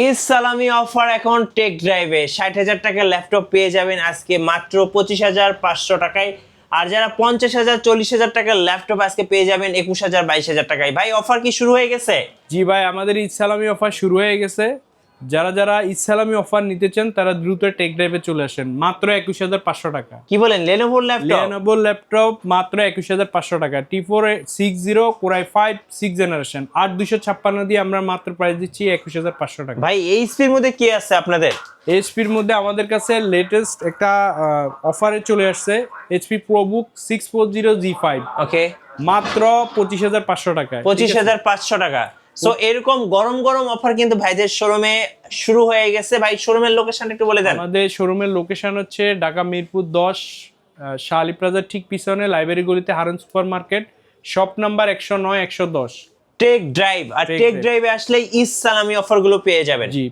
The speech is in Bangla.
ঈদ সালামি অফার এখন টেক ড্রাইভে ৬০,০০০ টাকার ল্যাপটপ পেয়ে যাবেন আজকে মাত্র ২৫,৫০০ টাকায়। আর যারা ৫০,০০০ ৪০,০০০ টাকার ল্যাপটপ আজকে পেয়ে যাবেন ২১,০০০ ২২,০০০ টাকায়। ভাই অফার কি শুরু হয়ে গেছে? জি ভাই, আমাদের ঈদ সালামি অফার শুরু হয়ে গেছে। যারা ঈদ সালামি অফার নিতে চান তারা দ্রুত টেক ড্রাইভে চলে আসেন। মাত্র ২১,৫০০ টাকা। কি বলেন, লেনোভোর ল্যাপটপ? লেনোভোর ল্যাপটপ মাত্র ২১,৫০০ টাকা। T4 60 Core i5 6th generation ৮,২৫৬ দিয়ে আমরা মাত্র প্রাইস দিচ্ছি ২১,৫০০ টাকা। ভাই এইচপির মধ্যে কি আছে আপনাদের? এইচপির মধ্যে আমাদের কাছে লেটেস্ট একটা অফারে চলে আসছে এইচপি প্রোবুক 640G5 ওকে, মাত্র ২৫,৫০০ টাকায়। ২৫,৫০০ টাকা। সো এরকম গরম গরম অফার কিন্তু ভাইদের শোরুমে শুরু হয়ে গেছে। ভাই শোরুমের লোকেশন একটু বলে দেন। আমাদের শোরুমের লোকেশন হচ্ছে ঢাকা মিরপুর 10 শাহ আলী প্লাজার ঠিক পিছনে লাইব্রেরি গলিতে Harun super market, shop number ১০৯ ১১০। Tech drive, আর টেক ড্রাইভে আসলে ঈদ সালামি অফার গুলো পেয়ে যাবেন। জি।